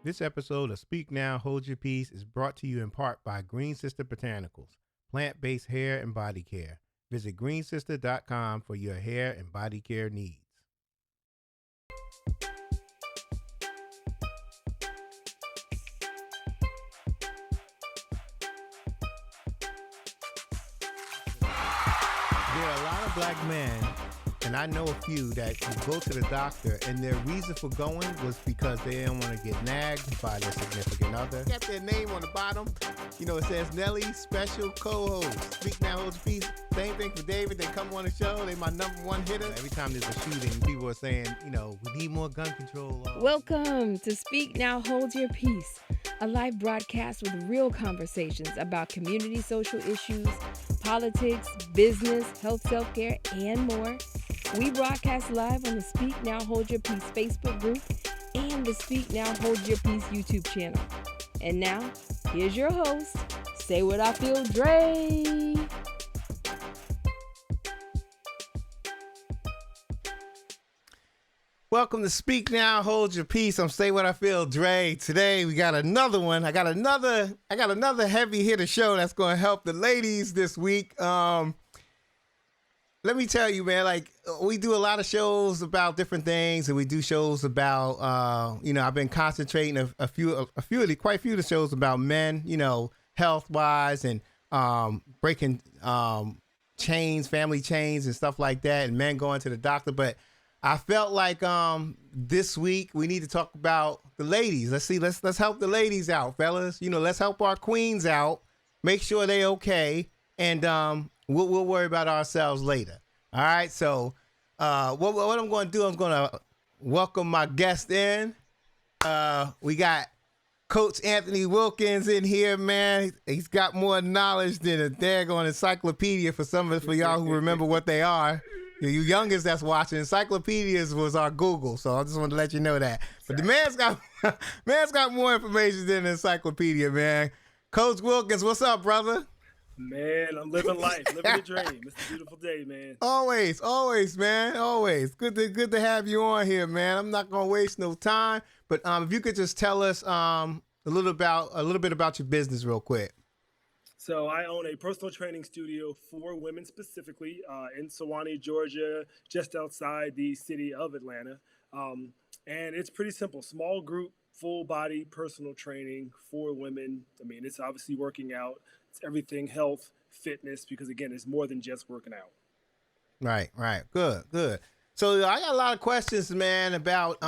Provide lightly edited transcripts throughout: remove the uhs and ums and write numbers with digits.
This episode of Speak Now, Hold Your Peace is brought to you in part by Green Sister Botanicals, plant-based hair and body care. Visit greensister.com for your hair and body care needs. There are a lot of black men, and I know a few that go to the doctor, and their reason for going was because they didn't want to get nagged by their significant other. Got their name on the bottom. You know, it says Nelly, special co-host. Speak Now, Hold Your Peace. Same thing for David. They come on the show. They my number one hitter. Every time there's a shooting, people are saying, you know, we need more gun control. Welcome to Speak Now, Hold Your Peace, a live broadcast with real conversations about community social issues, politics, business, health, self-care, and more. We broadcast live on the Speak Now, Hold Your Peace Facebook group and the Speak Now, Hold Your Peace YouTube channel. And now, here's your host, Saywuddafeel, Dre. Welcome to Speak Now, Hold Your Peace. I'm Saywuddafeel, Dre. Today we got another one. I got another heavy hitter show that's going to help the ladies this week. Let me tell you, man, like we do a lot of shows about different things, and we do shows about, I've been concentrating quite a few of the shows about men, health wise and breaking chains, family chains and stuff like that, and men going to the doctor. But I felt like this week we need to talk about the ladies. Let's help the ladies out, fellas. Let's help our queens out, make sure they okay, and we'll worry about ourselves later. All right. So what I'm going to do, I'm going to welcome my guest in. We got Coach Anthony Wilkins in here, man. He's got more knowledge than a daggone encyclopedia for y'all who remember what they are. You youngest that's watching, encyclopedias was our Google, so I just wanted to let you know that. But the man's got more information than an encyclopedia, man. Coach Wilkins, what's up, brother? Man, I'm living life, living the dream. It's a beautiful day, man. Always, man, always. Good to have you on here, man. I'm not gonna waste no time, but if you could just tell us a little bit about your business, real quick. So I own a personal training studio for women specifically in Sewanee, Georgia, just outside the city of Atlanta. And it's pretty simple. Small group, full body personal training for women. I mean, it's obviously working out. It's everything health, fitness, because again, it's more than just working out. Right. Good. So I got a lot of questions, man, about,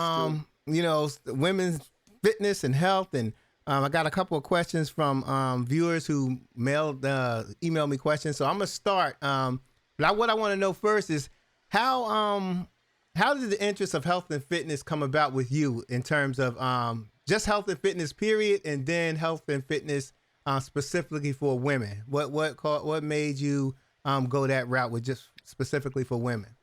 women's fitness and health, and I got a couple of questions from viewers who emailed me questions. So I'm gonna start. But what I want to know first is how did the interest of health and fitness come about with you in terms of just health and fitness, period, and then health and fitness specifically for women? What made you go that route with just specifically for women?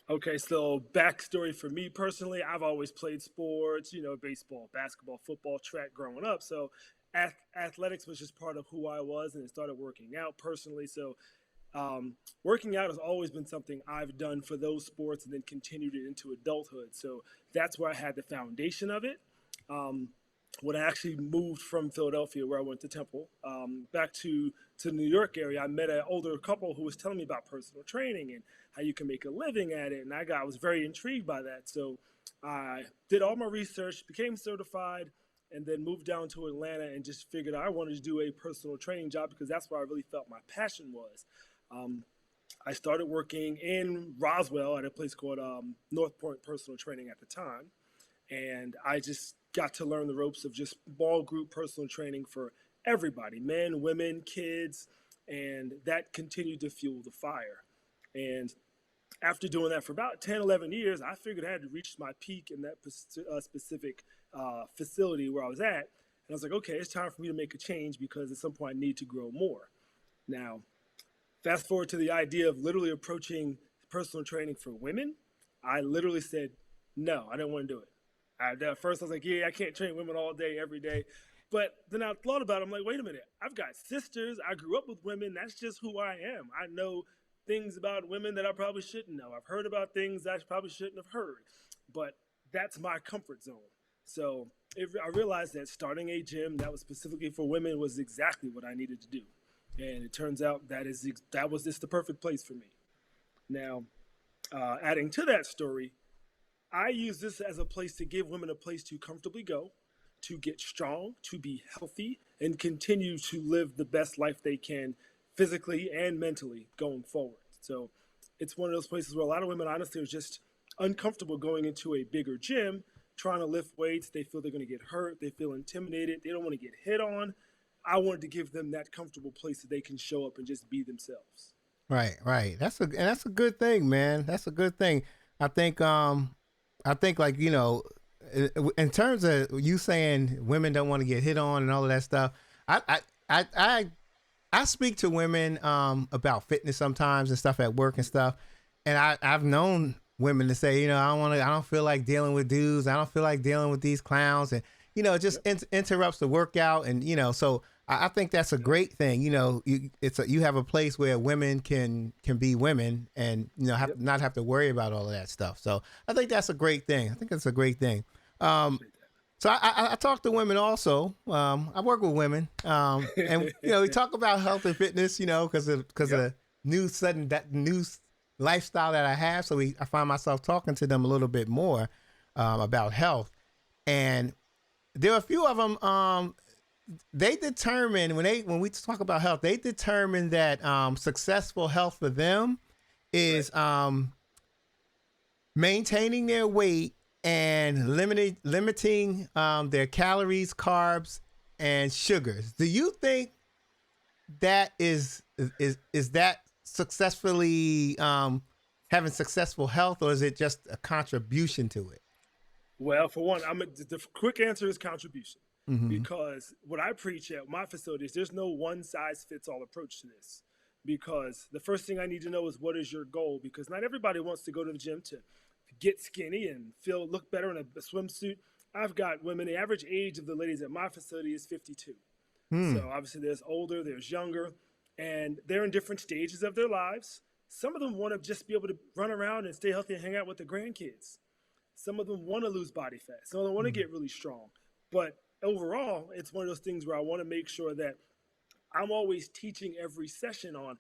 Okay, so backstory for me personally, I've always played sports, baseball, basketball, football, track growing up. So athletics was just part of who I was, and it started working out personally. So working out has always been something I've done for those sports and then continued it into adulthood. So that's where I had the foundation of it. When I actually moved from Philadelphia, where I went to Temple, back to New York area, I met an older couple who was telling me about personal training and how you can make a living at it. And I was very intrigued by that. So I did all my research, became certified, and then moved down to Atlanta and just figured I wanted to do a personal training job because that's where I really felt my passion was. I started working in Roswell at a place called North Point Personal Training at the time. And I just got to learn the ropes of just small group personal training for everybody, men, women, kids, and that continued to fuel the fire. And after doing that for about 10, 11 years, I figured I had to reach my peak in that specific facility where I was at. And I was like, okay, it's time for me to make a change because at some point I need to grow more. Now, fast forward to the idea of literally approaching personal training for women. I literally said, no, I didn't want to do it. At first I was like, yeah, I can't train women all day, every day. But then I thought about it. I'm like, wait a minute. I've got sisters. I grew up with women. That's just who I am. I know things about women that I probably shouldn't know. I've heard about things I probably shouldn't have heard. But that's my comfort zone. So I realized that starting a gym that was specifically for women was exactly what I needed to do. And it turns out that was just the perfect place for me. Now, adding to that story, I use this as a place to give women a place to comfortably go, to get strong, to be healthy, and continue to live the best life they can physically and mentally going forward. So it's one of those places where a lot of women, honestly, are just uncomfortable going into a bigger gym, trying to lift weights. They feel they're going to get hurt. They feel intimidated. They don't want to get hit on. I wanted to give them that comfortable place that they can show up and just be themselves. Right. That's a good thing, man. That's a good thing. I think like, you know, in terms of you saying women don't want to get hit on and all of that stuff, I speak to women about fitness sometimes and stuff at work and stuff, and I've known women to say, you know, I don't feel like dealing with dudes. I don't feel like dealing with these clowns, and you know, it just interrupts the workout, and you know, so I think that's a great thing. You know, you have a place where women can be women, and you know, not have to worry about all of that stuff. So I think that's a great thing. I think it's a great thing. So I talk to women also. I work with women, and you know, we talk about health and fitness. You know, because of the new lifestyle that I have. So I find myself talking to them a little bit more about health, and there are a few of them. They determine when we talk about health, they determine that successful health for them is maintaining their weight and limiting their calories, carbs, and sugars. Do you think that is that successfully having successful health, or is it just a contribution to it? Well, for one, the quick answer is contribution. Mm-hmm. Because what I preach at my facilities, there's no one size fits all approach to this. Because the first thing I need to know is, what is your goal? Because not everybody wants to go to the gym to get skinny and look better in a swimsuit. I've got women, the average age of the ladies at my facility is 52. So obviously there's older, there's younger, and they're in different stages of their lives. Some of them want to just be able to run around and stay healthy and hang out with their grandkids. Some of them want to lose body fat. Some of them want to get really strong. But overall, it's one of those things where I want to make sure that I'm always teaching every session on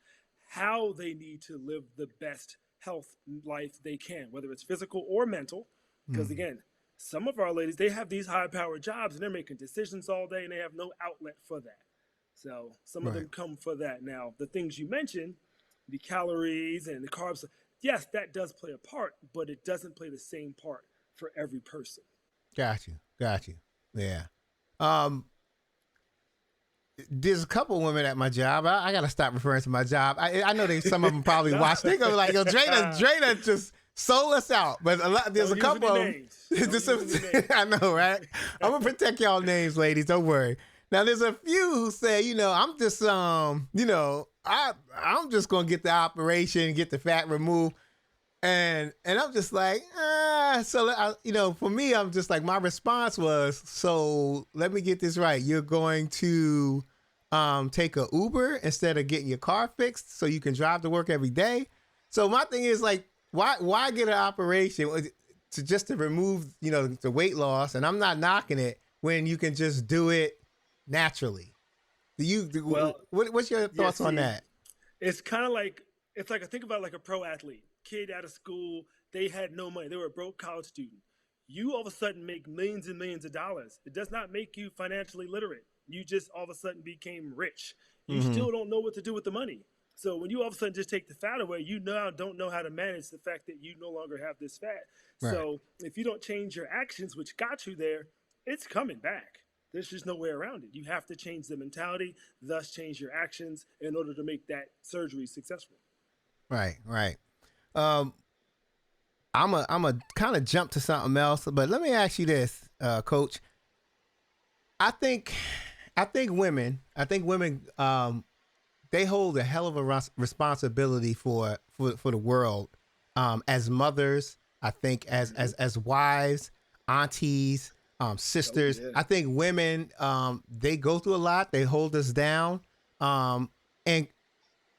how they need to live the best health life they can, whether it's physical or mental. Because again, some of our ladies, they have these high-powered jobs and they're making decisions all day and they have no outlet for that. So some of them come for that. Now, the things you mentioned, the calories and the carbs, yes, that does play a part, but it doesn't play the same part for every person. Got you. Yeah. There's a couple women at my job. I gotta stop referring to my job. I know some of them probably watch. They go like, "Yo, Drayna just sold us out." But there's a couple of them. I know, right? I'm gonna protect y'all names, ladies. Don't worry. Now, there's a few who say, you know, I'm just, you know, I'm just gonna get the operation, get the fat removed. And I'm just like, you know, for me, I'm just like, my response was, so let me get this right. You're going to take a Uber instead of getting your car fixed so you can drive to work every day. So my thing is like, why get an operation to remove, you know, the weight loss? And I'm not knocking it when you can just do it naturally. What's your thoughts on that? It's kind of like, I think about like a pro athlete. Kid out of school, they had no money. They were a broke college student. You all of a sudden make millions and millions of dollars. It does not make you financially literate. You just all of a sudden became rich. You still don't know what to do with the money. So when you all of a sudden just take the fat away, you now don't know how to manage the fact that you no longer have this fat. Right. So if you don't change your actions, which got you there, it's coming back. There's just no way around it. You have to change the mentality, thus change your actions in order to make that surgery successful. Right. I'm a kind of jump to something else, but let me ask you this, Coach. I think women, they hold a hell of a responsibility for the world, as mothers. I think as wives, aunties, sisters. yeah. I think women, they go through a lot. They hold us down. And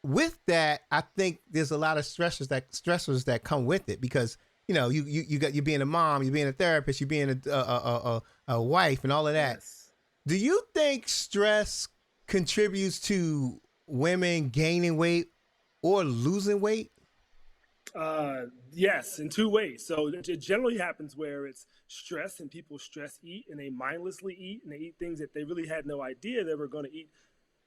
with that, I think there's a lot of stressors that come with it because you being a mom, you being a therapist, you being a wife, and all of that. Yes. Do you think stress contributes to women gaining weight or losing weight? Yes, in two ways. So it generally happens where it's stress and people stress eat and they mindlessly eat and they eat things that they really had no idea they were going to eat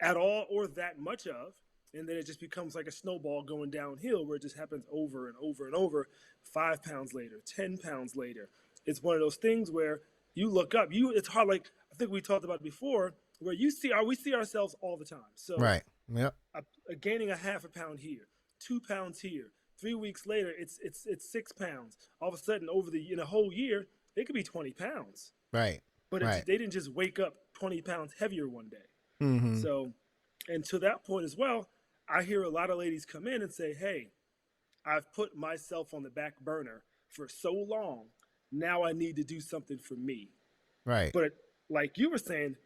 at all or that much of. And then it just becomes like a snowball going downhill where it just happens over and over and over. 5 pounds later, 10 pounds later. It's one of those things where you look up, it's hard. Like I think we talked about it before, where we see ourselves all the time. So Right. Yep. gaining a half a pound here, 2 pounds here. 3 weeks later, it's 6 pounds. All of a sudden, in a whole year, it could be 20 pounds. Right. But Right. they didn't just wake up 20 pounds heavier one day. Mm-hmm. So, and to that point as well, I hear a lot of ladies come in and say, "Hey, I've put myself on the back burner for so long. Now I need to do something for me." Right. But like you were saying,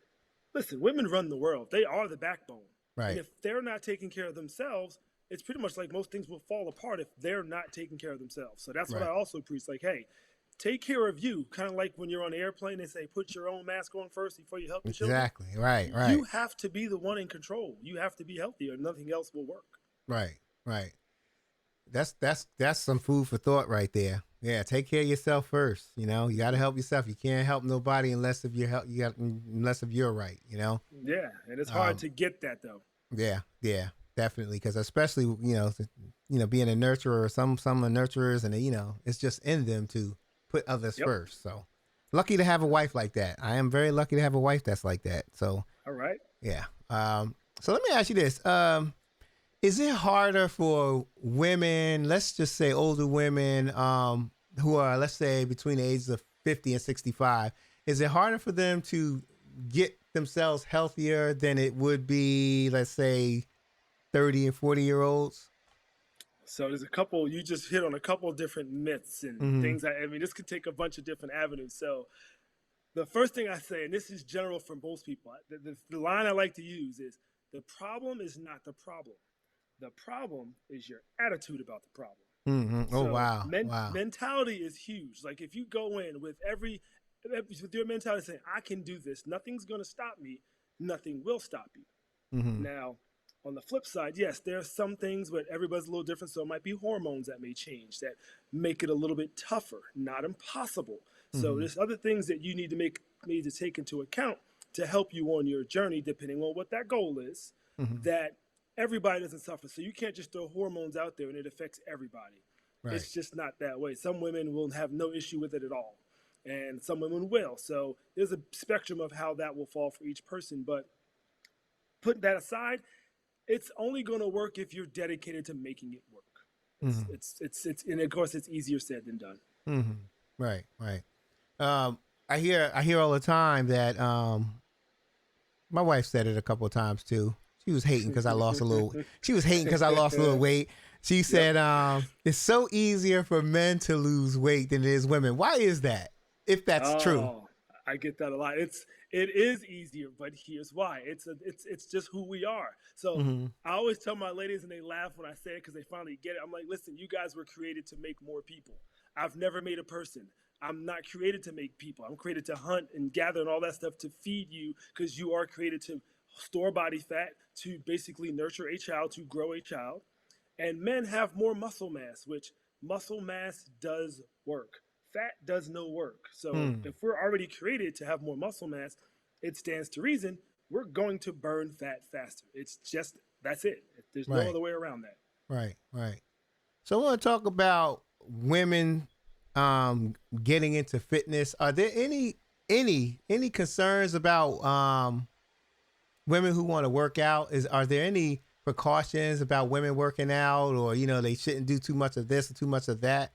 listen, women run the world. They are the backbone. Right. And if they're not taking care of themselves, it's pretty much like most things will fall apart if they're not taking care of themselves. So that's what Right. I also preach. Like, hey, take care of you. Kind of like when you're on an airplane, they say, put your own mask on first before you help the children. Exactly. Right. Right. You have to be the one in control. You have to be healthy or nothing else will work. Right. Right. That's some food for thought right there. Yeah, take care of yourself first. You got to help yourself. You can't help nobody unless if you're right. Yeah, and it's hard to get that though. Yeah, definitely. Because especially being a nurturer, some are nurturers, and it's just in them to put others first. So lucky to have a wife like that. I am very lucky to have a wife that's like that. So all right, yeah. So let me ask you this. Is it harder for women, let's just say older women, who are, let's say, between the ages of 50 and 65, is it harder for them to get themselves healthier than it would be, let's say, 30 and 40-year-olds? So there's you just hit on a couple of different myths and things. I mean, this could take a bunch of different avenues. So the first thing I say, and this is general for most people, the line I like to use is, the problem is not the problem. The problem is your attitude about the problem. Mm-hmm. Oh, So wow. Wow. Mentality is huge. Like if you go in with your mentality saying, I can do this, nothing's going to stop me, nothing will stop you. Mm-hmm. Now, on the flip side, yes, there are some things, but everybody's a little different. So it might be hormones that may change, that make it a little bit tougher, not impossible. So there's other things that you need to take into account to help you on your journey, depending on what that goal is, that everybody doesn't suffer. So you can't just throw hormones out there and it affects everybody. Right. It's just not that way. Some women will have no issue with it at all, and some women will. So there's a spectrum of how that will fall for each person. But putting that aside, it's only going to work if you're dedicated to making it work. It's and of course it's easier said than done. Mm-hmm. Right. Right. I hear all the time that my wife said it a couple of times too. She was hating because I lost a little. She was hating because I lost a little weight. She said, "It's so easier for men to lose weight than it is women." Why is that? If that's true, I get that a lot. It is easier, but here's why. It's just who we are. So I always tell my ladies, and they laugh when I say it because they finally get it. I'm like, listen, you guys were created to make more people. I've never made a person. I'm not created to make people. I'm created to hunt and gather and all that stuff to feed you, because you are created to store body fat, to basically nurture a child, to grow a child. And men have more muscle mass, which muscle mass does work. Fat does no work. So if we're already created to have more muscle mass, it stands to reason we're going to burn fat faster. It's just, that's it. There's no other way around that. Right, right. So I want to talk about women getting into fitness. Are there any concerns about women who want to work out? Are there any precautions about women working out, or they shouldn't do too much of this or too much of that?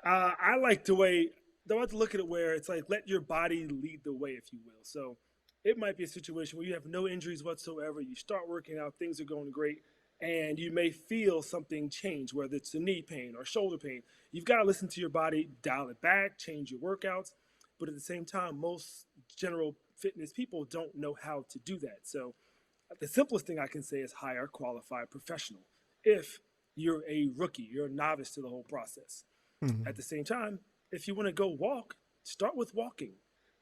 I like the way, I like to look at it where it's like, let your body lead the way, if you will. So it might be a situation where you have no injuries whatsoever. You start working out, things are going great, and you may feel something change, whether it's a knee pain or shoulder pain. You've got to listen to your body, dial it back, change your workouts. but at the same time, most general fitness people don't know how to do that. So the simplest thing I can say is hire a qualified professional. If you're a rookie, you're a novice to the whole process. Mhm. At the same time, if you want to go walk, start with walking.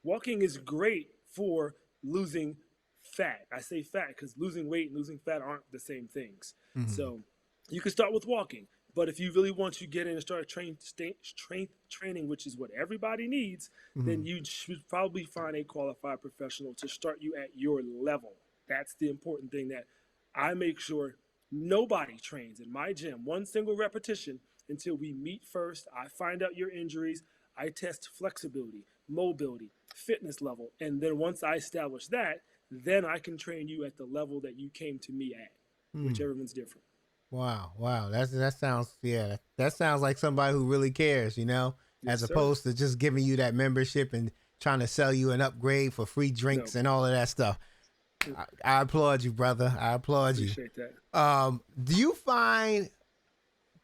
Walking is great for losing fat. I say fat because losing weight and losing fat aren't the same things. Mhm. So you can start with walking. But if you really want to get in and start training, which is what everybody needs, then Mhm. you should probably find a qualified professional to start you at your level. That's the important thing that I make sure nobody trains in my gym one single repetition until we meet first. I find out your injuries. I test flexibility, mobility, fitness level. And then once I establish that, then I can train you at the level that you came to me at, which Mm. everyone's different. Wow, wow. That sounds, yeah. That sounds like somebody who really cares, Yes, as sir. opposed to just giving you that membership and trying to sell you an upgrade for free No, drinks and all of that stuff. I applaud you, brother. I applaud you. appreciate that.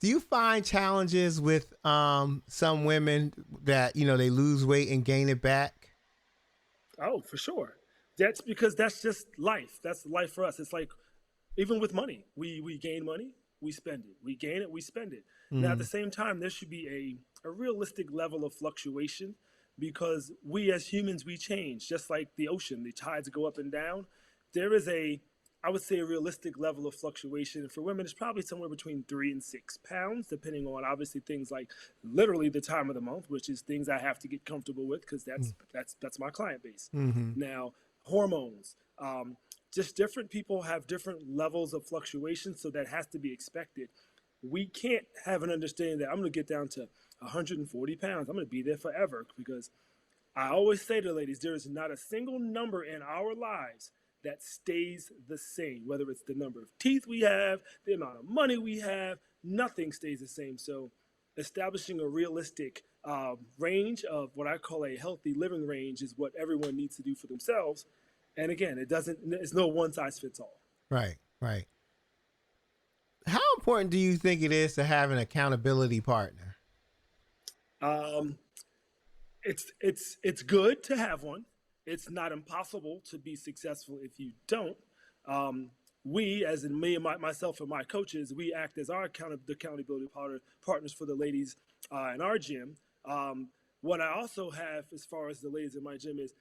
Do you find challenges with some women that they lose weight and gain it back? Oh, for sure. That's because that's just life. That's life for us. It's like even with money, we gain money, we spend it. We gain it, we spend it. Now at the Mm. same time, there should be a realistic level of fluctuation because we as humans we change. Just like the ocean, the tides go up and down. There is I would say a realistic level of fluctuation. For women, it's probably somewhere between 3 and 6 pounds, depending on obviously things like literally the time of the month, which is things I have to get comfortable with because that's my client base. Mm-hmm. Now, hormones, just different people have different levels of fluctuation, so that has to be expected. We can't have an understanding that I'm going to get down to 140 pounds. I'm going to be there forever because I always say to ladies, there is not a single number in our lives that stays the same, whether it's the number of teeth we have, the amount of money we have, nothing stays the same. So establishing a realistic range of what I call a healthy living range is what everyone needs to do for themselves. And again, it's no one size fits all. Right, right. How important do you think it is to have an accountability partner? Um, it's good to have one. It's not impossible to be successful if you don't. Um, we, as in me and myself and my coaches, we act as our accountability partners for the ladies in our gym. What I also have, as far as the ladies in my gym, is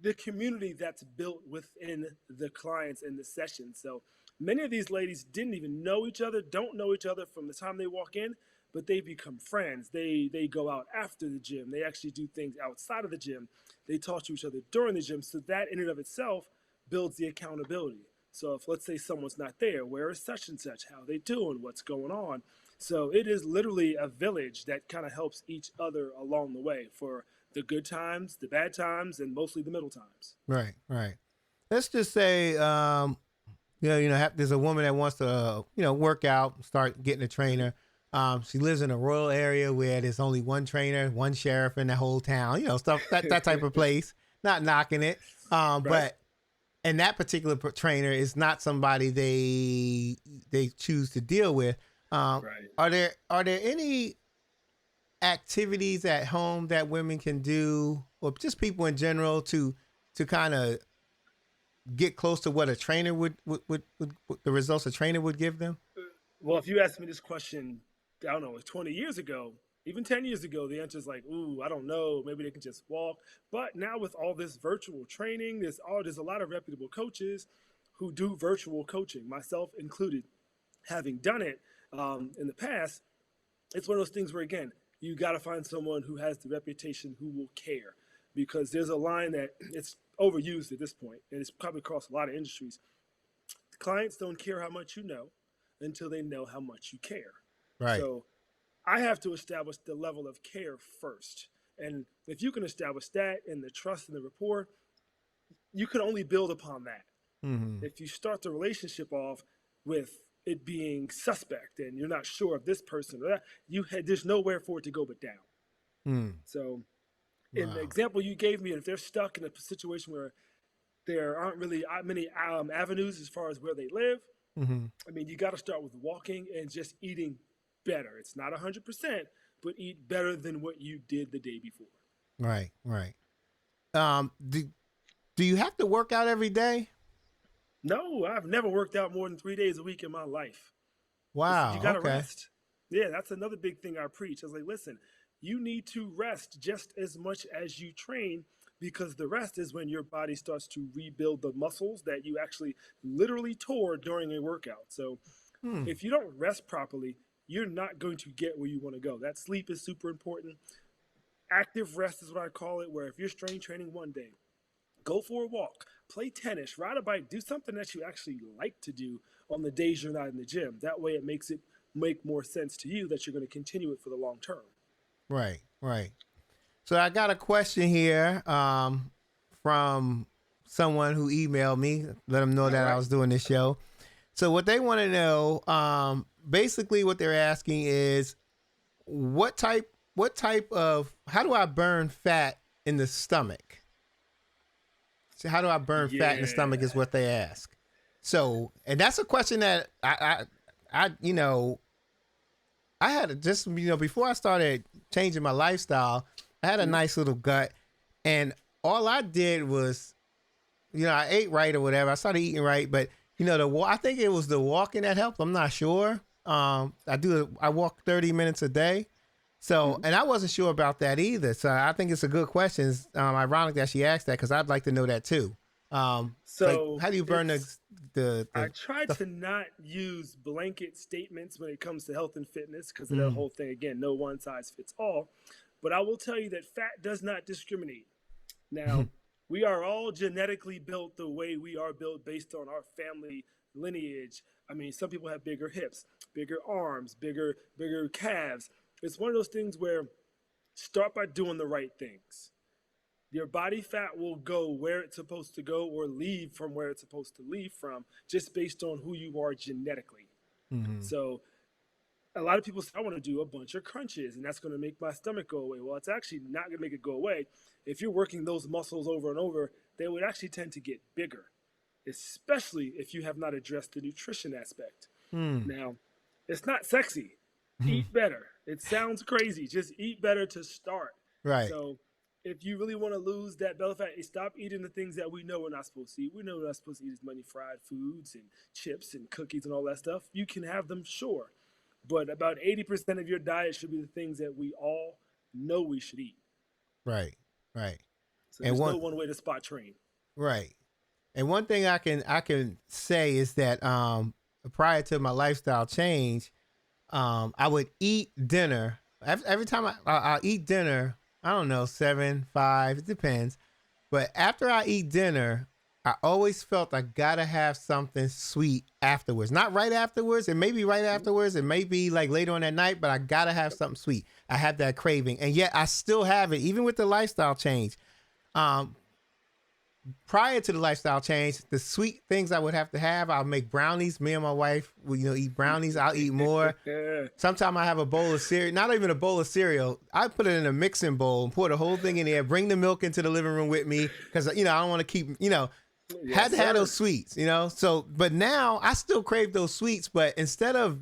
the community that's built within the clients and the sessions. So many of these ladies didn't even know each other, don't know each other from the time they walk in, but they become friends. They go out after the gym. They actually do things outside of the gym. They talk to each other during the gym. So that in and of itself builds the accountability. So if let's say someone's not there, where is such and such? How they doing? What's going on? So it is literally a village that kind of helps each other along the way for the good times, the bad times, and mostly the middle times. Right, right. Let's just say, there's a woman that wants to, work out, start getting a trainer. She lives in a rural area where there's only one trainer, one sheriff in the whole town. Stuff that type of place. Not knocking it, Right. but and that particular trainer is not somebody they choose to deal with. Right. Are there any activities at home that women can do, or just people in general, to kind of get close to what a trainer would the results a trainer would give them? Well, if you asked me this question, I don't know, like 20 years ago, even 10 years ago, the answer is like, ooh, I don't know. Maybe they can just walk. But now with all this virtual training, there's a lot of reputable coaches who do virtual coaching, myself included. Having done it in the past, it's one of those things where, again, you got to find someone who has the reputation who will care, because there's a line that it's overused at this point, and it's probably across a lot of industries. Clients don't care how much you know until they know how much you care. Right. So I have to establish the level of care first. And if you can establish that and the trust and the rapport, you can only build upon that. Mm-hmm. If you start the relationship off with it being suspect and you're not sure of this person or that, there's nowhere for it to go but down. Mm. So in the Wow. example you gave me, if they're stuck in a situation where there aren't really many avenues as far as where they live, Mm-hmm. I mean, you got to start with walking and just eating better. It's not 100%, but eat better than what you did the day before. Right. Right. Do you have to work out every day? No, I've never worked out more than 3 days a week in my life. You Wow. got to Okay. rest. Yeah, that's another big thing I preach. I was like, listen, you need to rest just as much as you train because the rest is when your body starts to rebuild the muscles that you actually literally tore during a workout. So Hmm. if you don't rest properly, you're not going to get where you want to go. That sleep is super important. Active rest is what I call it, where if you're strength training one day, go for a walk, play tennis, ride a bike, do something that you actually like to do on the days you're not in the gym. That way it makes it make more sense to you that you're going to continue it for the long term. Right. Right. So I got a question here from someone who emailed me, let them know All that I right. was doing this show. So what they want to know, basically, what they're asking is what type of how do I burn fat in the stomach? So how do I burn fat in the stomach is Yeah. what they ask. So, and that's a question that I had to just, before I started changing my lifestyle, I had a Mhm. nice little gut, and all I did was, I ate right or whatever. I started eating right, but I think it was the walking that helped. I'm not sure. I walk 30 minutes a day. So, Mhm. and I wasn't sure about that either. So I think it's a good question. It's, ironic that she asked that because I'd like to know that too. Like, So how do you burn I the try stuff? to not use blanket statements when it comes to health and fitness because of that Mm, whole thing. Again, no one size fits all. But I will tell you that fat does not discriminate. Now, we are all genetically built the way we are built based on our family lineage. I mean, some people have bigger hips, bigger arms, bigger calves. It's one of those things where start by doing the right things. Your body fat will go where it's supposed to go or leave from where it's supposed to leave from just based on who you are genetically. mm, So a lot of people say, I want to do a bunch of crunches and that's going to make my stomach go away. Well, it's actually not going to make it go away. If you're working those muscles over and over, they would actually tend to get bigger, especially if you have not addressed the nutrition aspect. mm, Now, it's not sexy. mm. Eat better. It sounds crazy. Just eat better to start. Right. So, if you really want to lose that belly fat, stop eating the things that we know we're not supposed to eat. We know we're not supposed to eat as many fried foods and chips and cookies and all that stuff. You can have them, sure. But about 80% of your diet should be the things that we all know we should eat. Right. Right. So And there's one no one way to spot train. right. And one thing I can say is that prior to my lifestyle change, I would eat dinner every time I eat dinner. I don't know, 7, 5, it depends. But after I eat dinner, I always felt I gotta have something sweet afterwards. Not right afterwards. It may be right afterwards. It may be like later on that night, but I gotta have something sweet. I have that craving, and yet I still have it, even with the lifestyle change. Um, Prior to the lifestyle change, the sweet things I would have to have, I'll make brownies. Me and my wife will, eat brownies. I'll eat more. Yeah. Sometimes I have a bowl of cereal, not even a bowl of cereal. I put it in a mixing bowl and pour the whole thing in there. Bring the milk into the living room with me because I don't want to keep had Yes, to have sir. those sweets. So but now I still crave those sweets. But instead of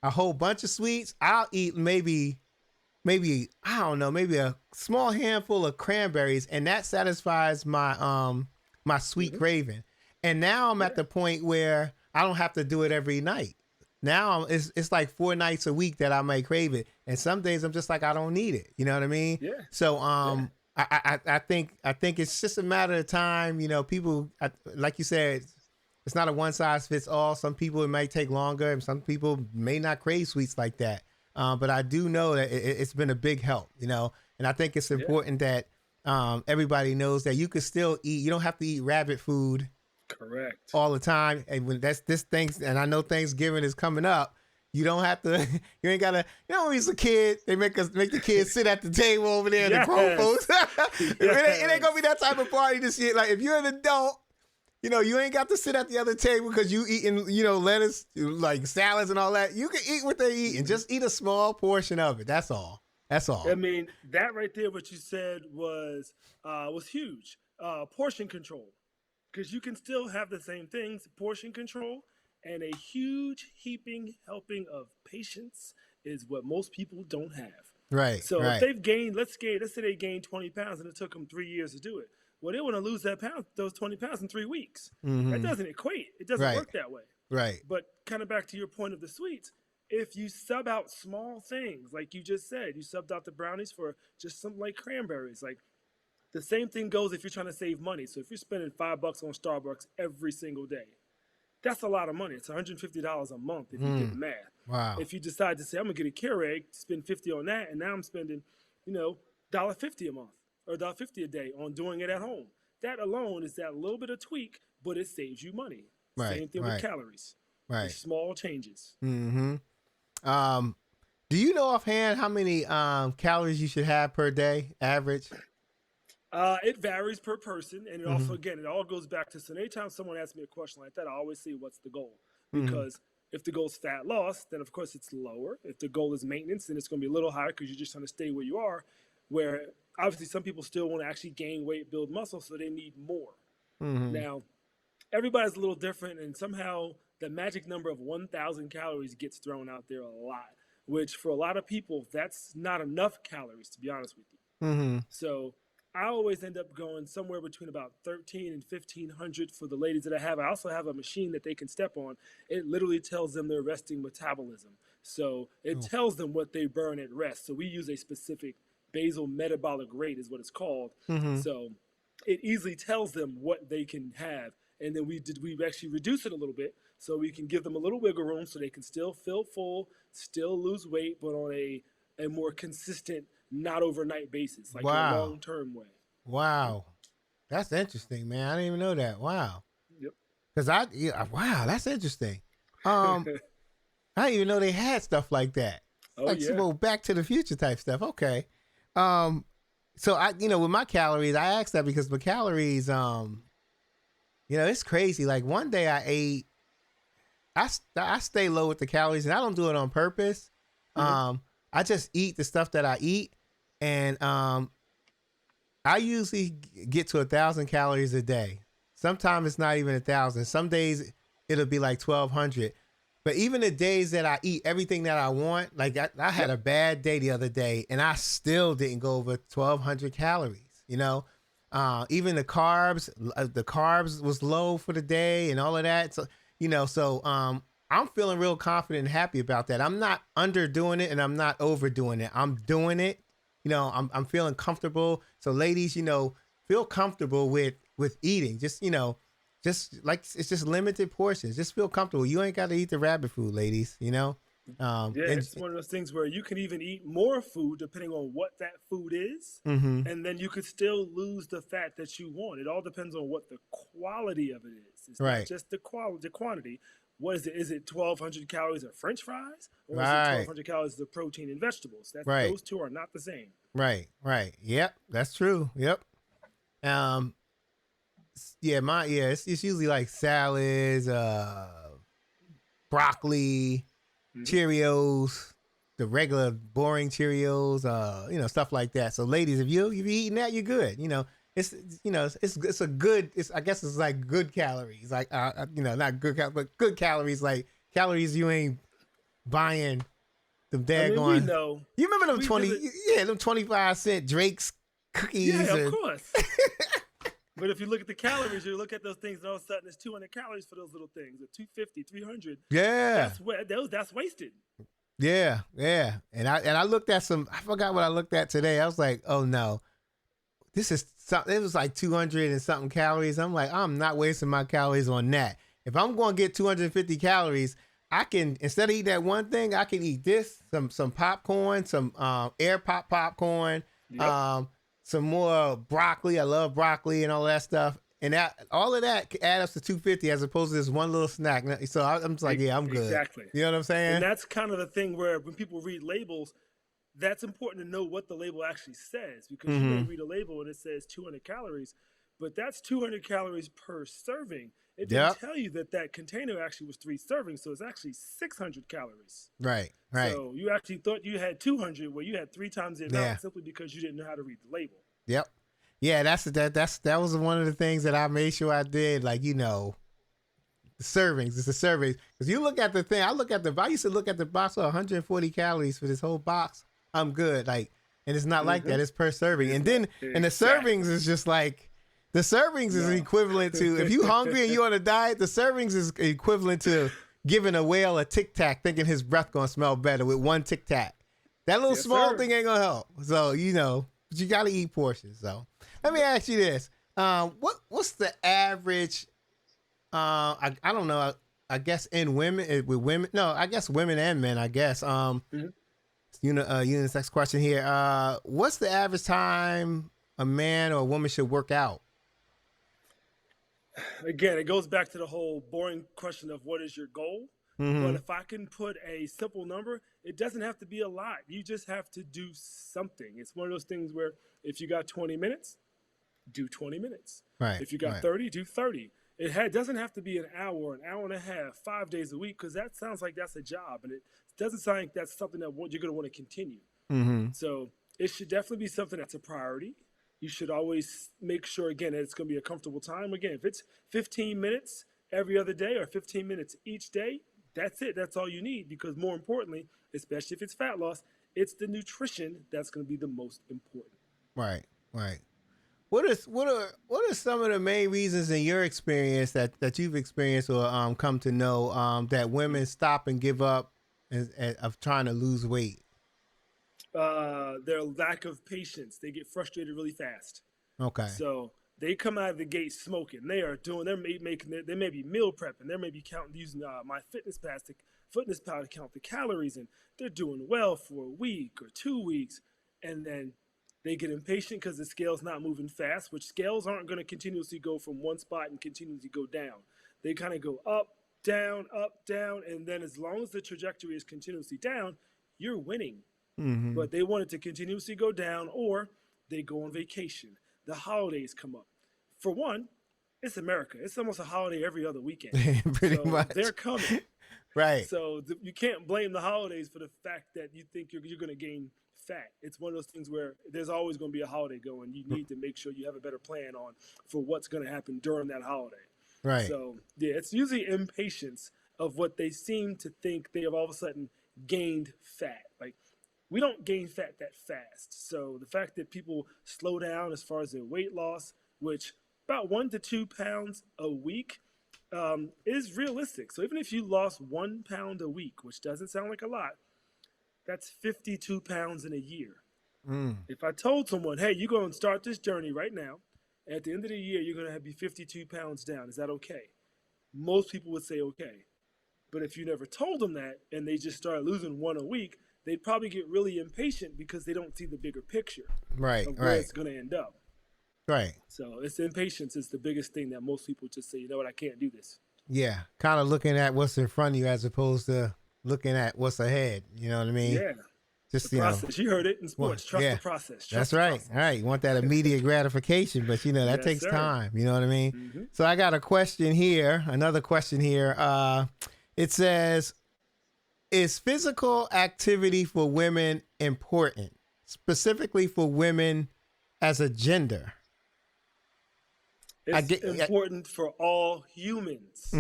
a whole bunch of sweets, I'll eat maybe I don't know, maybe a small handful of cranberries, and that satisfies my sweet Hmm. craving. And now I'm at Yeah. the point where I don't have to do it every night. Now it's like 4 nights a week that I might crave it, and some days I'm just like I don't need it. You know what I mean? Yeah. So Yeah. I think it's just a matter of time. People like you said, it's not a one size fits all. Some people it might take longer, and some people may not crave sweets like that. But I do know that it's been a big help. And I think it's Yeah. important that everybody knows that you can still eat. You don't have to eat rabbit food Correct. all the time. And when that's this things, and I know Thanksgiving is coming up, you don't have to. You ain't gotta. When we was a kid, they make the kids sit at the table over there, the grown Yes. folks. It ain't gonna be that type of party this year. Like if you're an adult. You ain't got to sit at the other table because you eating, lettuce, like salads and all that. You can eat what they eat and just eat a small portion of it. That's all. That's I all. mean, that right there, what you said was huge. Portion control, because you can still have the same things. Portion control and a huge heaping helping of patience is what most people don't have. Right. So if Right. they've gained, let's say they gained 20 pounds and it took them 3 years to do it. Well, they want to lose those 20 pounds in 3 weeks. That Mm-hmm. doesn't equate. It doesn't Right. work that way. Right. But kind of back to your point of the sweets, if you sub out small things, like you just said, you subbed out the brownies for just something like cranberries. Like the same thing goes if you're trying to save money. So if you're spending $5 on Starbucks every single day, that's a lot of money. It's $150 a month if you did the math. Wow. If you decide to say, I'm going to get a Keurig, spend $50 on that, and now I'm spending, $1.50 a month or $1.50 a day on doing it at home. That alone is that little bit of tweak, but it saves you money. Right. Same thing with calories. Right. Small changes. Mm-hmm. Do you know offhand how many calories you should have per day, average? It varies per person, and it also, again, it all goes back to, so anytime someone asks me a question like that, I always say, what's the goal? Because if the goal is fat loss, then of course it's lower. If the goal is maintenance, then it's going to be a little higher because you're just trying to stay where you are, where obviously some people still want to actually gain weight, build muscle, so they need more. Now, everybody's a little different, and somehow the magic number of 1,000 calories gets thrown out there a lot, which for a lot of people, that's not enough calories, to be honest with you. So I always end up going somewhere between about 1,300 and 1,500 for the ladies that I have. I also have a machine that they can step on. It literally tells them their resting metabolism. So it tells them what they burn at rest. So we use a specific basal metabolic rate is what it's called. So it easily tells them what they can have. And then we actually reduce it a little bit so we can give them a little wiggle room so they can still feel full, still lose weight, but on a more consistent, not overnight basis, like a long-term way. Wow. That's interesting, man. I didn't even know that. Wow. Yep. Because wow, that's interesting. I didn't even know they had stuff like that. Like Back to the Future type stuff. Okay. So with my calories, I asked that because my calories, it's crazy. Like one day I ate, I stay low with the calories, and I don't do it on purpose. I just eat the stuff that I eat, and I usually get to 1,000 calories a day. Sometimes it's not even 1,000. Some days it'll be like 1,200. But even the days that I eat everything that I want, like I had a bad day the other day, and I still didn't go over 1,200 calories. Even the carbs was low for the day and all of that. So I'm feeling real confident and happy about that. I'm not underdoing it and I'm not overdoing it. I'm doing it. I'm feeling comfortable. So ladies, feel comfortable with eating. Just like it's just limited portions. Just feel comfortable. You ain't got to eat the rabbit food, ladies, it's one of those things where you can even eat more food depending on what that food is. And then you could still lose the fat that you want. It all depends on what the quality of it is. It's not just the quantity. What is it? Is it 1,200 calories of French fries? Or is it 1,200 calories of protein and vegetables? Those two are not the same. Right. Yep, that's true. Yep. It's usually like salads, broccoli, Cheerios, the regular boring Cheerios, stuff like that. So ladies, if you're eating that, you're good. It's a good, I guess it's like good calories, like, not good, but good calories, like calories you ain't buying them daggone. You remember them them 25-cent Drake's cookies? Yeah, of course. But if you look at the calories, you look at those things, and all of a sudden it's 200 calories for those little things, or 250, 300. Yeah. That's wasted. Yeah. And I looked at I forgot what I looked at today. I was like, oh no. It was like 200 and something calories. I'm like, I'm not wasting my calories on that. If I'm going to get 250 calories, I can, instead of eating that one thing, I can eat this, some popcorn, some air popcorn, some more broccoli. I love broccoli and all that stuff. And all of that adds up to 250 as opposed to this one little snack. So I'm just like, I'm good. Exactly. You know what I'm saying? And that's kind of the thing where when people read labels, that's important to know what the label actually says, because you may read a label and it says 200 calories, but that's 200 calories per serving. It didn't tell you that container actually was 3 servings, so it's actually 600 calories. Right. So you actually thought you had 200, where you had 3 times the amount simply because you didn't know how to read the label. Yep. Yeah, that was one of the things that I made sure I did. Like, the servings. It's the servings. Because you look at the thing. I used to look at the box of 140 calories for this whole box. I'm good. Like, and it's not like that. It's per serving. And then, and the Exactly. servings is just like, the servings is No. equivalent to, if you hungry and you on a diet, the servings is equivalent to giving a whale a Tic Tac thinking his breath going to smell better with one Tic Tac. That little Yes, small sir. thing ain't going to help. So, you know, but you got to eat portions. So let me ask you this. What's the average, I don't know, I guess in women, with women, no, I guess women and men, I guess. Mhm. Unisex question here. What's the average time a man or a woman should work out? Again, it goes back to the whole boring question of what is your goal. But if I can put a simple number, it doesn't have to be a lot. You just have to do something. It's one of those things where if you got 20 minutes, do 20 minutes. Right. If you got right. 30, do 30. Doesn't have to be an hour and a half, 5 days a week, because that sounds like that's a job. And it doesn't sound like that's something that you're going to want to continue. So it should definitely be something that's a priority. You should always make sure, again, that it's going to be a comfortable time. Again, if it's 15 minutes every other day or 15 minutes each day, that's it. That's all you need. Because more importantly, especially if it's fat loss, it's the nutrition that's going to be the most important. Right. Right. What are some of the main reasons in your experience that you've experienced or come to know that women stop and give up of trying to lose weight? Their lack of patience. They get frustrated really fast. Okay. So they come out of the gate smoking. They may be meal prepping. They may be using my fitness pal to count the calories, and they're doing well for a week or 2 weeks, and then they get impatient because the scale's not moving fast. Which scales aren't going to continuously go from one spot and continuously go down. They kind of go up, down, and then as long as the trajectory is continuously down, you're winning. But they want it to continuously go down, or they go on vacation. The holidays come up. For one, it's America. It's almost a holiday every other weekend. Pretty much. They're coming. Right. So you can't blame the holidays for the fact that you think you're going to gain fat. It's one of those things where there's always going to be a holiday going. You need to make sure you have a better plan on for what's going to happen during that holiday. Right. So, yeah, it's usually impatience of what they seem to think they have all of a sudden gained fat. Like, we don't gain fat that fast. So the fact that people slow down as far as their weight loss, which about 1 to 2 pounds a week, is realistic. So even if you lost 1 pound a week, which doesn't sound like a lot, that's 52 pounds in a year. If I told someone, hey, you're going to start this journey right now, at the end of the year, you're going to be 52 pounds down. Is that okay? Most people would say okay. But if you never told them that and they just started losing 1 a week, they'd probably get really impatient because they don't see the bigger picture Right. of where it's going to end up. Right. So it's impatience is the biggest thing that most people just say, you know what, I can't do this. Yeah. Kind of looking at what's in front of you as opposed to looking at what's ahead. You know what I mean? Yeah. Just, The process. You heard it in sports. Trust yeah. the process. Trust That's the right. process. All right. You want that immediate gratification, but that Yes, takes sir. time. You know what I mean? So I got a question here. Another question here. It says, is physical activity for women important, specifically for women as a gender? It's important for all humans.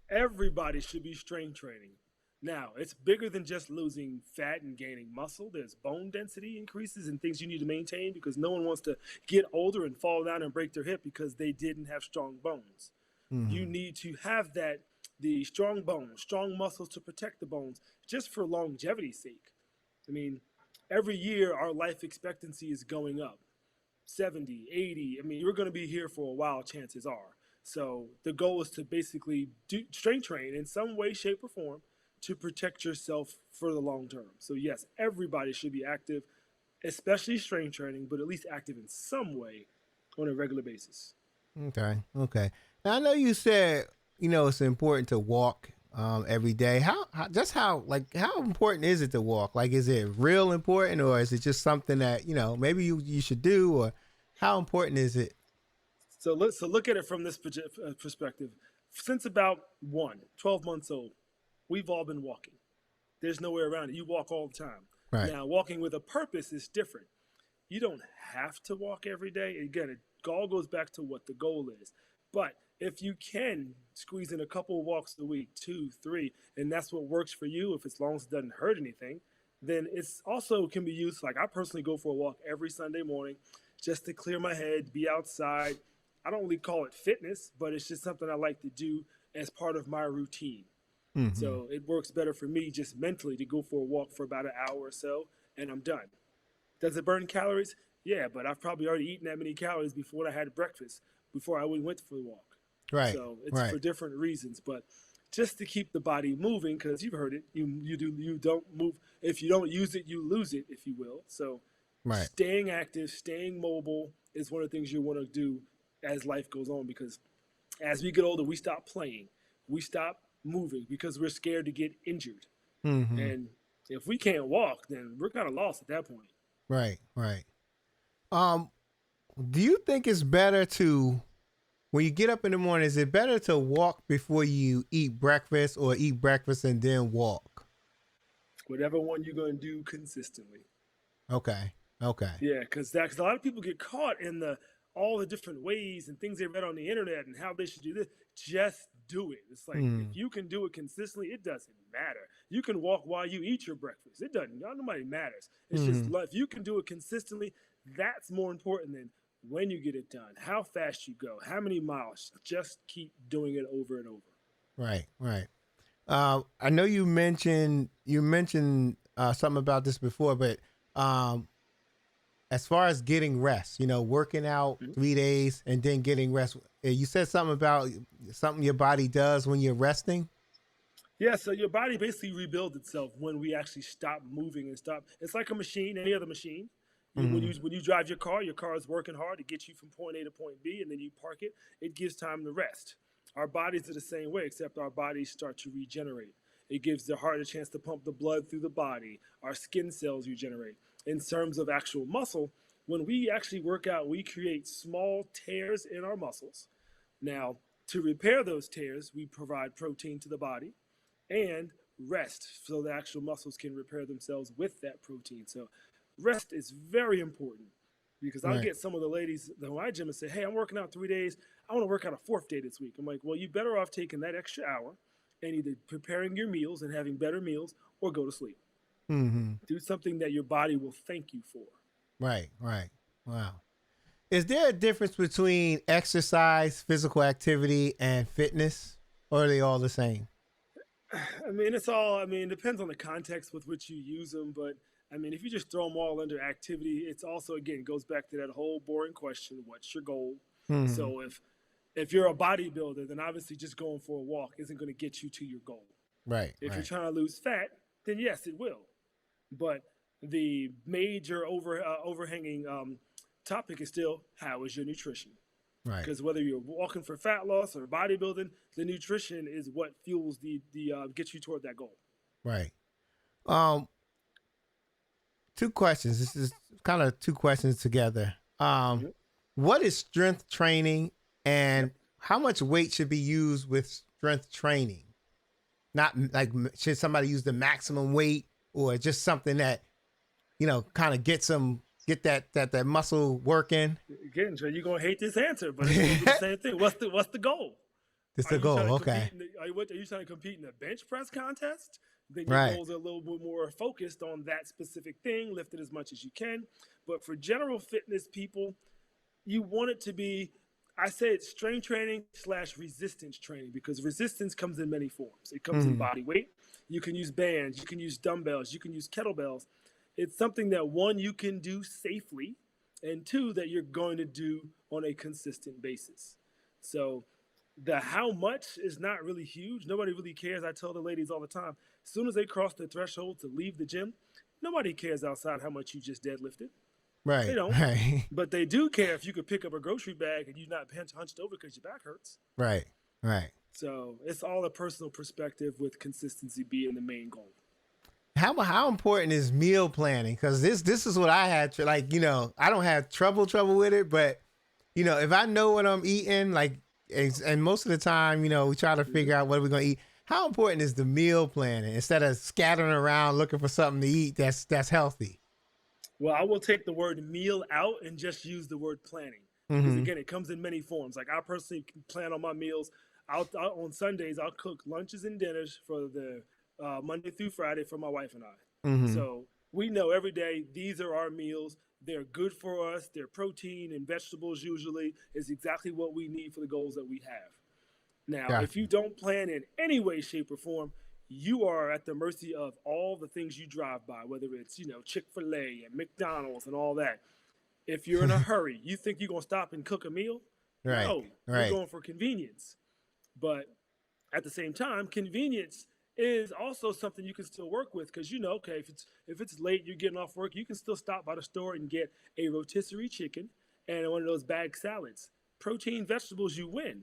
Everybody should be strength training. Now, it's bigger than just losing fat and gaining muscle. There's bone density increases and things you need to maintain because no one wants to get older and fall down and break their hip because they didn't have strong bones. You need to have the strong bones, strong muscles to protect the bones, just for longevity's sake. I mean, every year our life expectancy is going up. 70, 80. I mean, you're going to be here for a while, chances are. So the goal is to basically do strength train in some way, shape, or form to protect yourself for the long term. So yes, everybody should be active, especially strength training, but at least active in some way on a regular basis. Okay. Now I know you said, it's important to walk every day. How important is it to walk? Like, is it real important, or is it just something that, maybe you should do, or how important is it? So look at it from this perspective. Since about 12 months old, we've all been walking. There's no way around it. You walk all the time. Right. Now, walking with a purpose is different. You don't have to walk every day. Again, it all goes back to what the goal is. But if you can squeeze in a couple of walks a week, 2, 3, and that's what works for you, if as long as it doesn't hurt anything, then it's also can be used. Like I personally go for a walk every Sunday morning just to clear my head, be outside. I don't really call it fitness, but it's just something I like to do as part of my routine. Mm-hmm. So it works better for me just mentally to go for a walk for about an hour or so and I'm done. Does it burn calories? Yeah, but I've probably already eaten that many calories before I had breakfast, before I went for the walk. Right. So it's Right. for different reasons, but just to keep the body moving, because you've heard it, you don't move. If you don't use it, you lose it, if you will. So Right. staying active, staying mobile is one of the things you want to do as life goes on, because as we get older, we stop playing, we stop moving because we're scared to get injured. Mm-hmm. And if we can't walk, then we're kind of lost at that point. Right. Right. Um, do you think it's better to, when you get up in the morning, is it better to walk before you eat breakfast or eat breakfast and then walk? Whatever one you're going to do consistently. Okay. Okay. Yeah, because a lot of people get caught in all the different ways and things they read on the internet and how they should do this. Just do it. It's like if you can do it consistently, it doesn't matter. You can walk while you eat your breakfast. It doesn't. Nobody matters. It's just if you can do it consistently, that's more important than when you get it done, how fast you go, how many miles. Just keep doing it over and over. Right. Right. I know you mentioned something about this before, but as far as getting rest, working out 3 days and then getting rest, you said something about something your body does when you're resting. Yeah, so your body basically rebuilds itself when we actually stop moving and stop. It's like a machine, any other machine. When you drive your car is working hard to get you from point A to point B, and then you park it. It gives time to rest. Our bodies are the same way, except our bodies start to regenerate. It gives the heart a chance to pump the blood through the body. Our skin cells regenerate. In terms of actual muscle, when we actually work out, we create small tears in our muscles. Now, to repair those tears, we provide protein to the body and rest so the actual muscles can repair themselves with that protein. So rest is very important, because I'll get some of the ladies at my gym and say, hey, I'm working out 3 days. I want to work out a fourth day this week. I'm like, well, you better off taking that extra hour and either preparing your meals and having better meals or go to sleep. Do something that your body will thank you for. Right. Right. Wow. Is there a difference between exercise, physical activity, and fitness, or are they all the same? It depends on the context with which you use them. But if you just throw them all under activity, it's also, again, goes back to that whole boring question, what's your goal? So if you're a bodybuilder, then obviously just going for a walk isn't going to get you to your goal. Right. If you're trying to lose fat, then yes, it will. But the major overhanging topic is still, how is your nutrition? Right. Because whether you're walking for fat loss or bodybuilding, the nutrition is what fuels the gets you toward that goal. Right. Two questions. This is kind of two questions together. What is strength training, and how much weight should be used with strength training? Not like, should somebody use the maximum weight, or just something that, kind of get that muscle working? Again, Trey, you're gonna hate this answer, but it's the same thing. What's the goal? It's the goal. Okay. Are you trying to compete in a bench press contest? Then your goals are a little bit more focused on that specific thing, lift it as much as you can. But for general fitness people, you want it to be, I say it's strength training / resistance training, because resistance comes in many forms. It comes in body weight. You can use bands, you can use dumbbells, you can use kettlebells. It's something that, one, you can do safely, and two, that you're going to do on a consistent basis. So the how much is not really huge. Nobody really cares. I tell the ladies all the time, as soon as they cross the threshold to leave the gym, nobody cares outside how much you just deadlifted. Right. They don't. Right. But they do care if you could pick up a grocery bag and you're not hunched over because your back hurts. Right. Right. So it's all a personal perspective, with consistency being the main goal. How important is meal planning? Because this is what I had to, I don't have trouble with it, but if I know what I'm eating, and most of the time, we try to figure out what we're going to eat. How important is the meal planning instead of scattering around looking for something to eat that's healthy? Well, I will take the word meal out and just use the word planning. Because again, it comes in many forms. Like, I personally plan on my meals. On Sundays, I'll cook lunches and dinners for the Monday through Friday for my wife and I. Mm-hmm. So we know every day these are our meals. They're good for us. They're protein and vegetables usually is exactly what we need for the goals that we have. Now, if Gotcha. you don't plan in any way, shape, or form, you are at the mercy of all the things you drive by, whether it's, Chick-fil-A and McDonald's and all that. If you're in a hurry, you think you're going to stop and cook a meal? Right. No, you're Right. going for convenience. But at the same time, convenience is also something you can still work with because okay, if it's late, you're getting off work, you can still stop by the store and get a rotisserie chicken and one of those bag salads. Protein vegetables, you win.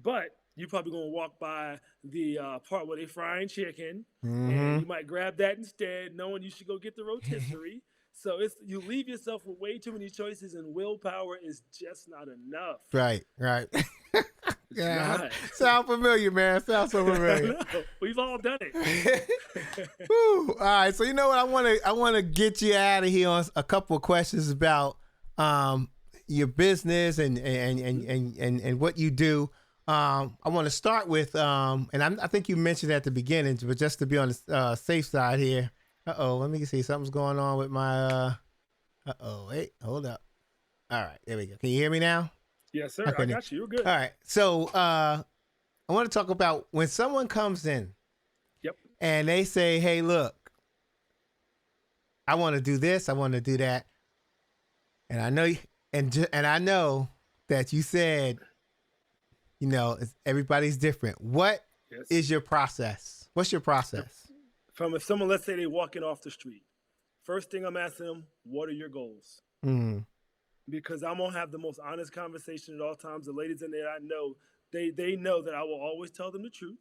But you're probably going to walk by the part where they frying chicken, and Mm-hmm. you might grab that instead, knowing you should go get the rotisserie. So you leave yourself with way too many choices, and willpower is just not enough. Right. Right. It's Yeah. not. Sound familiar, man. Sounds so I familiar. know. We've all done it. Whew. All right. So you know what? I want to get you out of here on a couple of questions about your business and what you do. I want to start with I think you mentioned at the beginning, but just to be on the safe side here. Let me see. Something's going on with my. Wait, hold up. All right, there we go. Can you hear me now? Yes, sir. I Okay. got you. You're good. All right. So I want to talk about when someone comes in Yep. and they say, "Hey, look, I want to do this. I want to do that," and I know, and I know that you said, everybody's different. What Yes. is your process? What's your process? From if someone, let's say they walking off the street, first thing I'm asking them, what are your goals? Mm, Because I'm gonna have the most honest conversation at all times. The ladies in there, I know they know that I will always tell them the truth.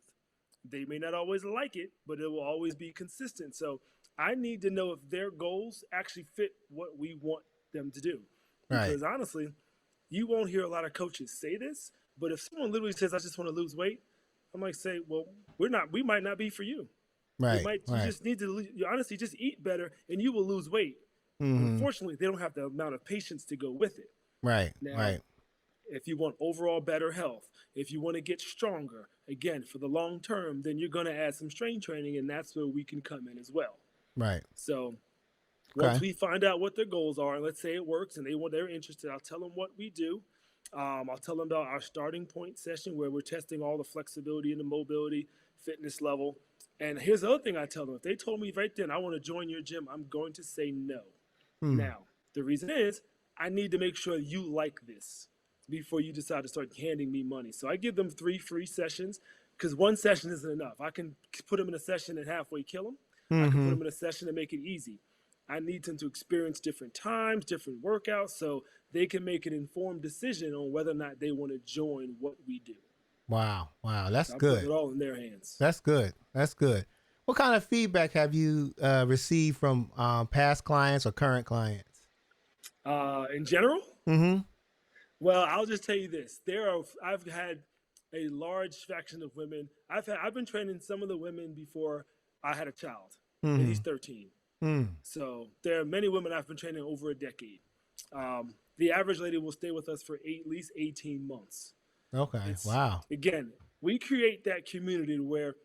They may not always like it, but it will always be consistent. So I need to know if their goals actually fit what we want them to do. right. Because honestly, you won't hear a lot of coaches say this, but if someone literally says, "I just want to lose weight," I might say, "Well, we might not be for you. Right. You Right. just need to, you honestly just eat better, and you will lose weight." Mm-hmm. Unfortunately, they don't have the amount of patience to go with it. Right. Now, Right. if you want overall better health, if you want to get stronger, again, for the long term, then you're going to add some strength training, and that's where we can come in as well. Right. So once Okay. we find out what their goals are, and let's say it works and they're interested, I'll tell them what we do. I'll tell them about our starting point session where we're testing all the flexibility and the mobility, fitness level. And here's the other thing I tell them. If they told me right then, "I want to join your gym," I'm going to say no. Mm, Now, the reason is I need to make sure you like this before you decide to start handing me money. So I give them 3 free sessions because one session isn't enough. I can put them in a session and halfway kill them. I can put mm-hmm. them in a session and make it easy. I need them to experience different times, different workouts, so they can make an informed decision on whether or not they want to join what we do. Wow. Wow. That's So I'm putting it good. all in their hands. That's good. That's good. What kind of feedback have you received from past clients or current clients? In general, Mm-hmm. well, I'll just tell you this: I've had a large faction of women. I've been training some of the women before I had a child, and Mm-hmm. he's 13. Mm. So there are many women I've been training over a decade. The average lady will stay with us for at least 18 months. Okay. It's Wow. Again, we create that community where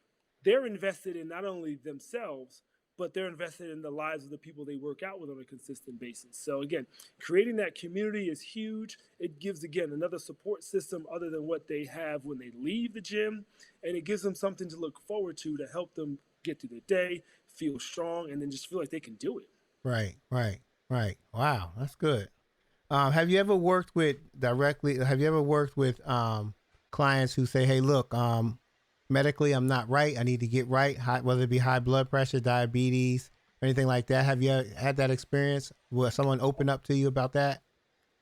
they're invested in not only themselves, but they're invested in the lives of the people they work out with on a consistent basis. So again, creating that community is huge. It gives, again, another support system other than what they have when they leave the gym, and it gives them something to look forward to have them get through the day, feel strong, and then just feel like they can do it. Right. Right. Right. Wow. That's good. Have you ever worked with clients who say, "Hey, look, medically, I'm not right. I need to get right," whether it be high blood pressure, diabetes, or anything like that? Have you had that experience where someone opened up to you about that?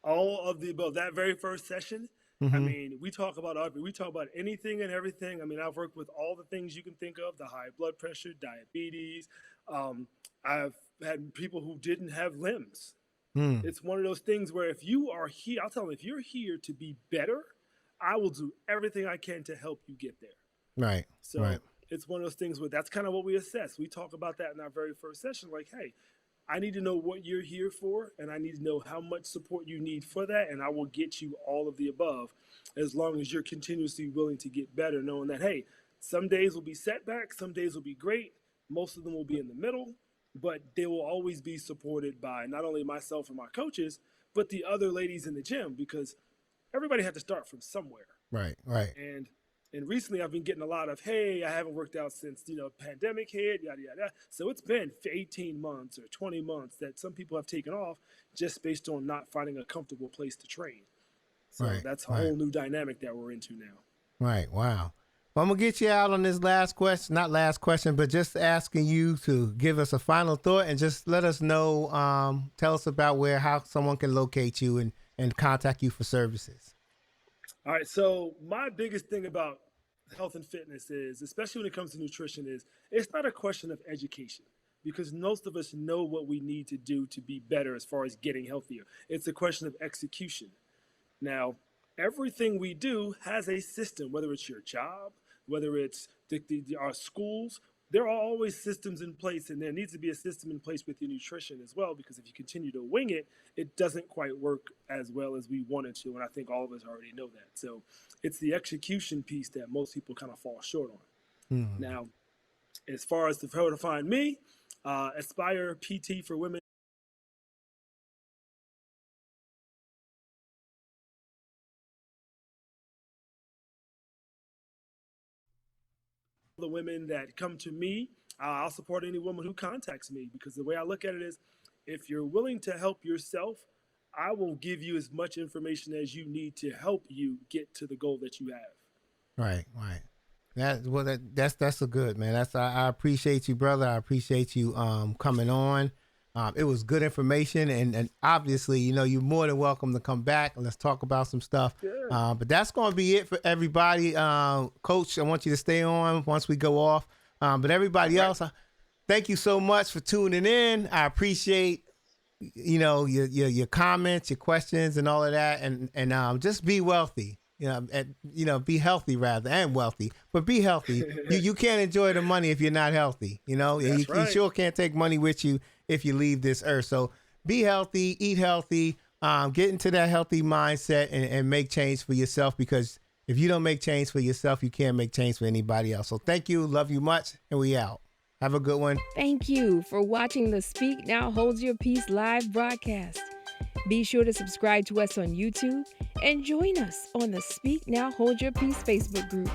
All of the above. That very first session, I Mm-hmm. mean, we talk about anything and everything. I mean, I've worked with all the things you can think of: the high blood pressure, diabetes. I've had people who didn't have limbs. Mm. It's one of those things where if you are here, I'll tell them, if you're here to be better, I will do everything I can to help you get there. Right. So Right. it's one of those things where that's kind of what we assess. We talk about that in our very first session. Like, hey, I need to know what you're here for, and I need to know how much support you need for that, and I will get you all of the above as long as you're continuously willing to get better, knowing that, hey, some days will be setbacks, some days will be great, most of them will be in the middle, but they will always be supported by not only myself and my coaches, but the other ladies in the gym, because everybody had to start from somewhere. Right, right. And recently I've been getting a lot of, hey, I haven't worked out since, pandemic hit, yada, yada. So it's been 18 months or 20 months that some people have taken off just based on not finding a comfortable place to train. So Right, that's a right. whole new dynamic that we're into now. Right. Wow. Well, I'm going to get you out on this last question, not last question, but just asking you to give us a final thought and just let us know, tell us about how someone can locate you and contact you for services. All right. So my biggest thing about health and fitness is, especially when it comes to nutrition, is it's not a question of education, because most of us know what we need to do to be better as far as getting healthier. It's a question of execution. Now, everything we do has a system, whether it's your job, whether it's our schools. There are always systems in place, and there needs to be a system in place with your nutrition as well, because if you continue to wing it, it doesn't quite work as well as we want it to, and I think all of us already know that. So it's the execution piece that most people kind of fall short on. Mm-hmm. Now, as far as how to find me, Aspire PT for Women. The women that come to me, I'll support any woman who contacts me, because the way I look at it is, if you're willing to help yourself, I will give you as much information as you need to help you get to the goal that you have. Right, right. That's a good, man. I appreciate you, brother. I appreciate you coming on. It was good information, and obviously, you're more than welcome to come back and let's talk about some stuff. Yeah. But that's going to be it for everybody. Coach, I want you to stay on once we go off. But everybody else, thank you so much for tuning in. I appreciate, your comments, your questions, and all of that, and just be wealthy. Be healthy rather, and wealthy, but be healthy. You can't enjoy the money if you're not healthy. You sure can't take money with you if you leave this earth. So be healthy, eat healthy, get into that healthy mindset and make change for yourself, because if you don't make change for yourself, you can't make change for anybody else. So thank you. Love you much. And we out. Have a good one. Thank you for watching the Speak Now Hold Your Peace live broadcast. Be sure to subscribe to us on YouTube and join us on the Speak Now Hold Your Peace Facebook group.